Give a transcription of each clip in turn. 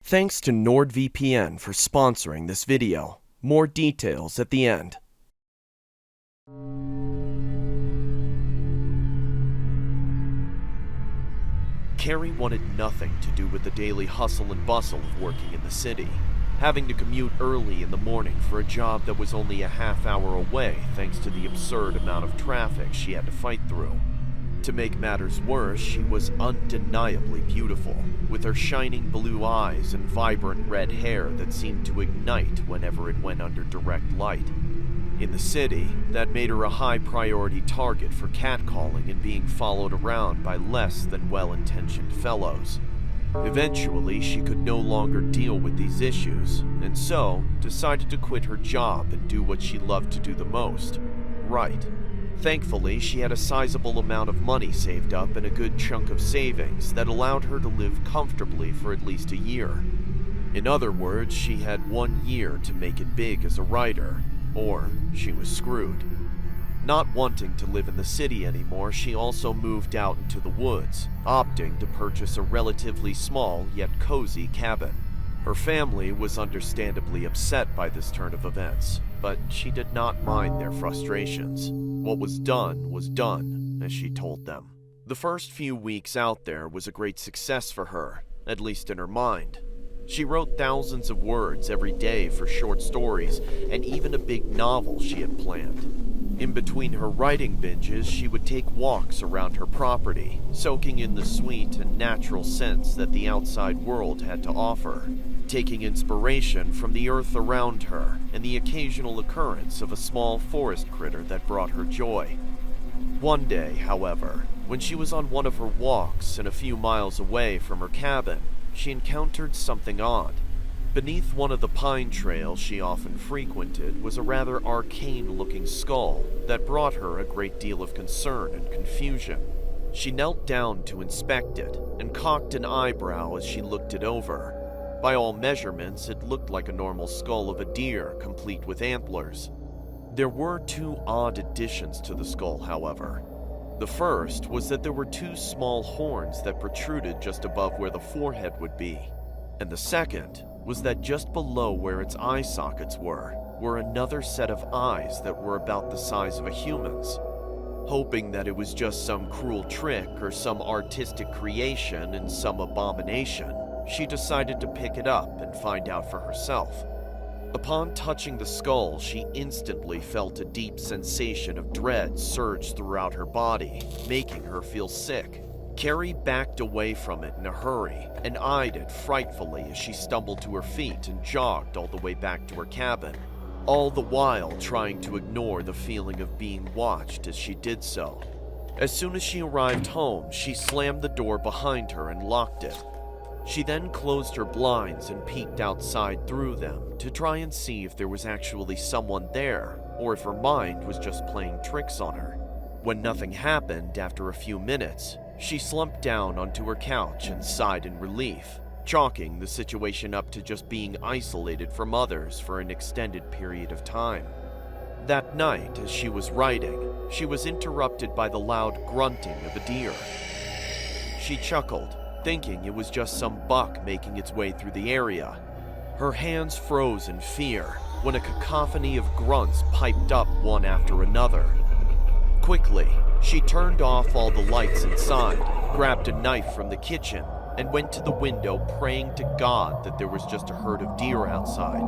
Thanks to NordVPN for sponsoring this video. More details at the end. Carrie wanted nothing to do with the daily hustle and bustle of working in the city, having to commute early in the morning for a job that was only a half hour away thanks to the absurd amount of traffic she had to fight through. To make matters worse, she was undeniably beautiful, with her shining blue eyes and vibrant red hair that seemed to ignite whenever it went under direct light. In the city, that made her a high-priority target for catcalling and being followed around by less than well-intentioned fellows. Eventually, she could no longer deal with these issues, and so decided to quit her job and do what she loved to do the most: write. Thankfully, she had a sizable amount of money saved up and a good chunk of savings that allowed her to live comfortably for at least a year. In other words, she had 1 year to make it big as a writer, or she was screwed. Not wanting to live in the city anymore, she also moved out into the woods, opting to purchase a relatively small yet cozy cabin. Her family was understandably upset by this turn of events, but she did not mind their frustrations. What was done, as she told them. The first few weeks out there was a great success for her, at least in her mind. She wrote thousands of words every day for short stories and even a big novel she had planned. In between her writing binges, she would take walks around her property, soaking in the sweet and natural scents that the outside world had to offer, taking inspiration from the earth around her and the occasional occurrence of a small forest critter that brought her joy. One day, however, when she was on one of her walks and a few miles away from her cabin, she encountered something odd. Beneath one of the pine trails she often frequented was a rather arcane-looking skull that brought her a great deal of concern and confusion. She knelt down to inspect it and cocked an eyebrow as she looked it over. By all measurements, it looked like a normal skull of a deer, complete with antlers. There were two odd additions to the skull, however. The first was that there were two small horns that protruded just above where the forehead would be. And the second was that just below where its eye sockets were another set of eyes that were about the size of a human's. Hoping that it was just some cruel trick or some artistic creation and some abomination, she decided to pick it up and find out for herself. Upon touching the skull, she instantly felt a deep sensation of dread surge throughout her body, making her feel sick. Carrie backed away from it in a hurry and eyed it frightfully as she stumbled to her feet and jogged all the way back to her cabin, all the while trying to ignore the feeling of being watched as she did so. As soon as she arrived home, she slammed the door behind her and locked it. She then closed her blinds and peeked outside through them to try and see if there was actually someone there, or if her mind was just playing tricks on her. When nothing happened after a few minutes, she slumped down onto her couch and sighed in relief, chalking the situation up to just being isolated from others for an extended period of time. That night, as she was writing, she was interrupted by the loud grunting of a deer. She chuckled, thinking it was just some buck making its way through the area. Her hands froze in fear when a cacophony of grunts piped up one after another. Quickly, she turned off all the lights inside, grabbed a knife from the kitchen, and went to the window praying to God that there was just a herd of deer outside.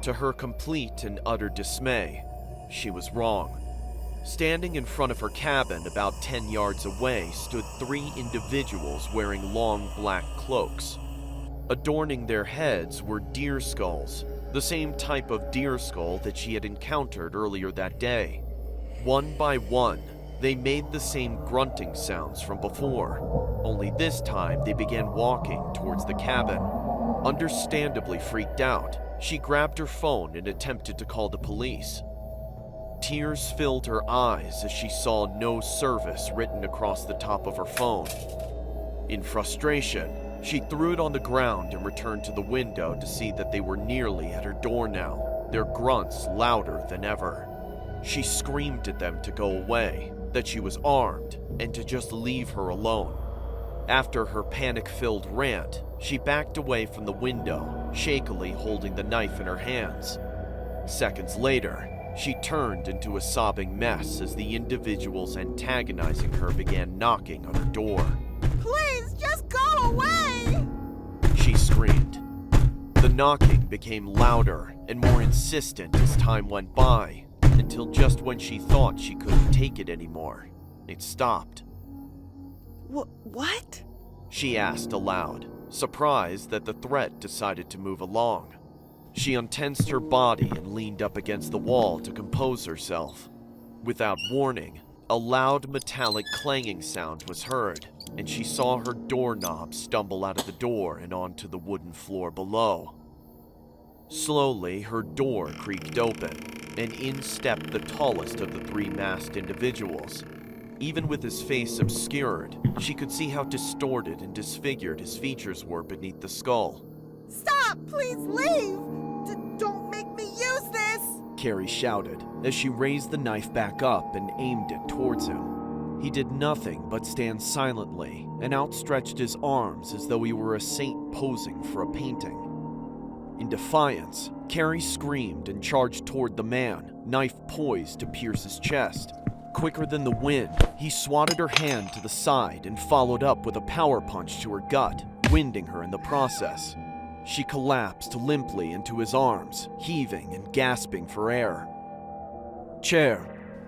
To her complete and utter dismay, she was wrong. Standing in front of her cabin about 10 yards away stood 3 individuals wearing long black cloaks. Adorning their heads were deer skulls, the same type of deer skull that she had encountered earlier that day. One by one, they made the same grunting sounds from before, only this time they began walking towards the cabin. Understandably freaked out, she grabbed her phone and attempted to call the police. Tears filled her eyes as she saw "no service" written across the top of her phone. In frustration, she threw it on the ground and returned to the window to see that they were nearly at her door now, their grunts louder than ever. She screamed at them to go away, that she was armed, and to just leave her alone. After her panic-filled rant, she backed away from the window, shakily holding the knife in her hands. Seconds later, she turned into a sobbing mess as the individuals antagonizing her began knocking on her door. Please, just go away! She screamed. The knocking became louder and more insistent as time went by, until just when she thought she couldn't take it anymore, it stopped. What? She asked aloud, surprised that the threat decided to move along. She untensed her body and leaned up against the wall to compose herself. Without warning, a loud metallic clanging sound was heard, and she saw her doorknob stumble out of the door and onto the wooden floor below. Slowly, her door creaked open, and in stepped the tallest of the three masked individuals. Even with his face obscured, she could see how distorted and disfigured his features were beneath the skull. Stop! Please leave! Don't make me use this! Carrie shouted as she raised the knife back up and aimed it towards him. He did nothing but stand silently and outstretched his arms as though he were a saint posing for a painting. In defiance, Carrie screamed and charged toward the man, knife poised to pierce his chest. Quicker than the wind, he swatted her hand to the side and followed up with a power punch to her gut, winding her in the process. She collapsed limply into his arms, heaving and gasping for air. "Chair,"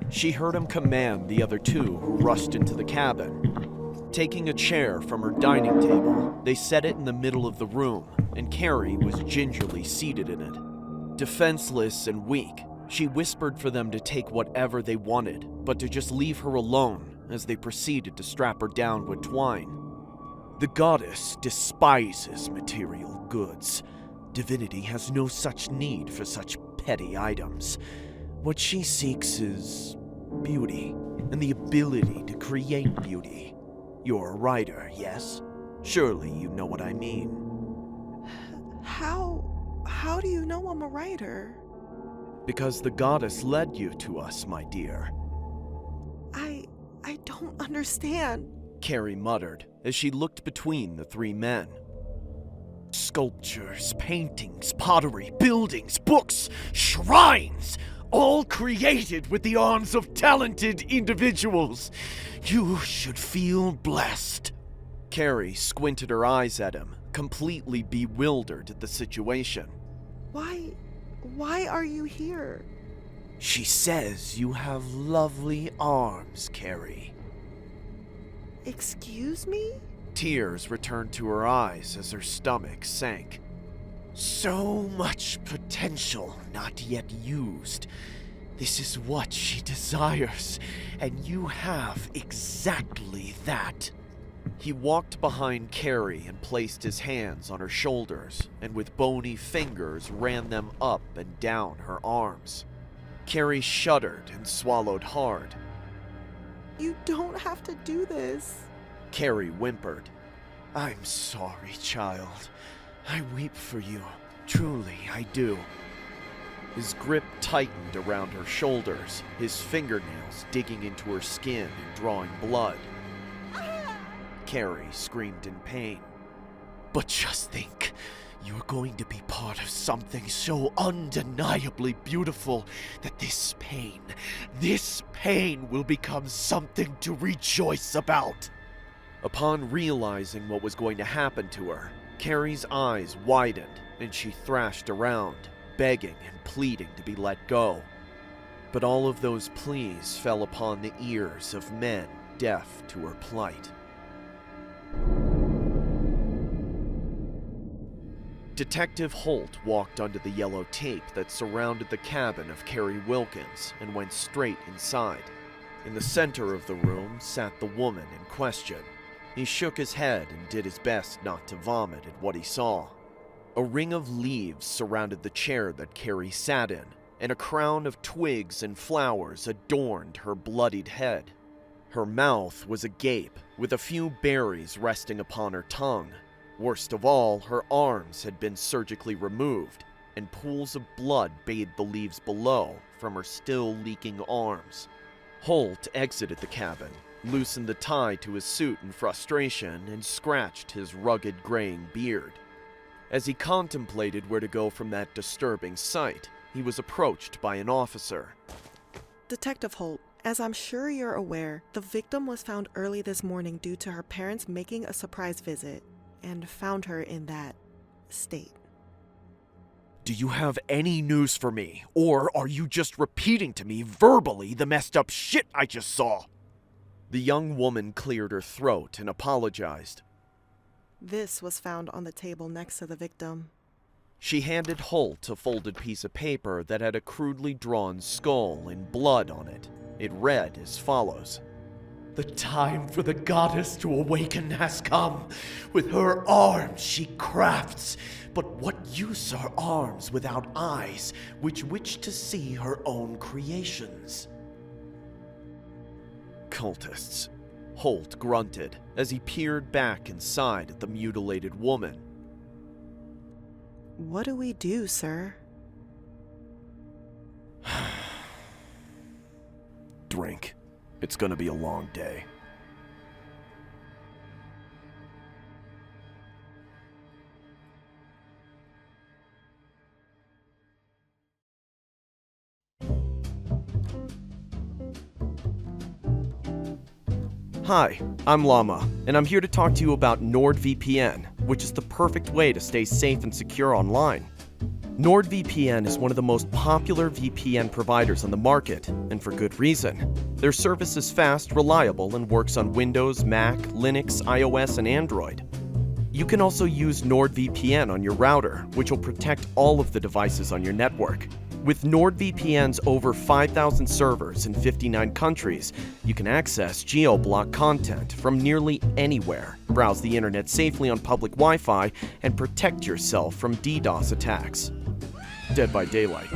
she heard him command the other two who rushed into the cabin. Taking a chair from her dining table, they set it in the middle of the room, and Carrie was gingerly seated in it. Defenseless and weak, she whispered for them to take whatever they wanted, but to just leave her alone as they proceeded to strap her down with twine. The goddess despises material goods. Divinity has no such need for such petty items. What she seeks is beauty, and the ability to create beauty. You're a writer, yes? Surely you know what I mean. How do you know I'm a writer? Because the goddess led you to us, my dear. I don't understand. Carrie muttered as she looked between the three men. Sculptures, paintings, pottery, buildings, books, shrines, all created with the arms of talented individuals. You should feel blessed. Carrie squinted her eyes at him, completely bewildered at the situation. Why are you here? She says you have lovely arms, Carrie. Excuse me? Tears returned to her eyes as her stomach sank. So much potential not yet used. This is what she desires, and you have exactly that. He walked behind Carrie and placed his hands on her shoulders, and with bony fingers ran them up and down her arms. Carrie shuddered and swallowed hard. You don't have to do this. Carrie whimpered. I'm sorry, child. I weep for you. Truly, I do. His grip tightened around her shoulders, his fingernails digging into her skin and drawing blood. Carrie screamed in pain. But just think, you're going to be part of something so undeniably beautiful that this pain will become something to rejoice about. Upon realizing what was going to happen to her, Carrie's eyes widened and she thrashed around, begging and pleading to be let go. But all of those pleas fell upon the ears of men deaf to her plight. Detective Holt walked under the yellow tape that surrounded the cabin of Carrie Wilkins and went straight inside. In the center of the room sat the woman in question. He shook his head and did his best not to vomit at what he saw. A ring of leaves surrounded the chair that Carrie sat in, and a crown of twigs and flowers adorned her bloodied head. Her mouth was agape, with a few berries resting upon her tongue. Worst of all, her arms had been surgically removed, and pools of blood bathed the leaves below from her still leaking arms. Holt exited the cabin, loosened the tie to his suit in frustration, and scratched his rugged graying beard. As he contemplated where to go from that disturbing sight, he was approached by an officer. Detective Holt, as I'm sure you're aware, the victim was found early this morning due to her parents making a surprise visit, and found her in that state. Do you have any news for me, or are you just repeating to me verbally the messed up shit I just saw? The young woman cleared her throat and apologized. This was found on the table next to the victim. She handed Holt a folded piece of paper that had a crudely drawn skull and blood on it. It read as follows. The time for the goddess to awaken has come. With her arms she crafts, but what use are arms without eyes, which wish to see her own creations? Cultists. Holt grunted as he peered back inside at the mutilated woman. What do we do, sir? Drink. It's gonna be a long day. Hi, I'm Llama, and I'm here to talk to you about NordVPN, which is the perfect way to stay safe and secure online. NordVPN is one of the most popular VPN providers on the market, and for good reason. Their service is fast, reliable, and works on Windows, Mac, Linux, iOS, and Android. You can also use NordVPN on your router, which will protect all of the devices on your network. With NordVPN's over 5,000 servers in 59 countries, you can access geo-block content from nearly anywhere, browse the internet safely on public Wi-Fi, and protect yourself from DDoS attacks. Dead by Daylight.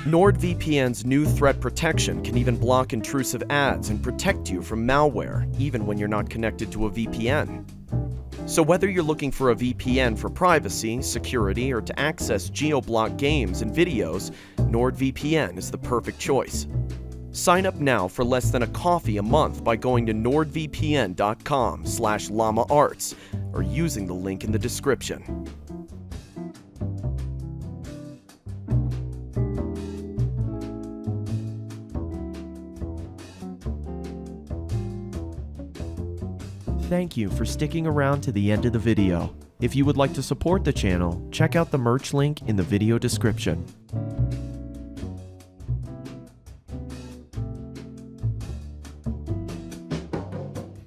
NordVPN's new threat protection can even block intrusive ads and protect you from malware, even when you're not connected to a VPN. So whether you're looking for a VPN for privacy, security, or to access geo-block games and videos, NordVPN is the perfect choice. Sign up now for less than a coffee a month by going to nordvpn.com/llamaarts or using the link in the description. Thank you for sticking around to the end of the video. If you would like to support the channel, check out the merch link in the video description.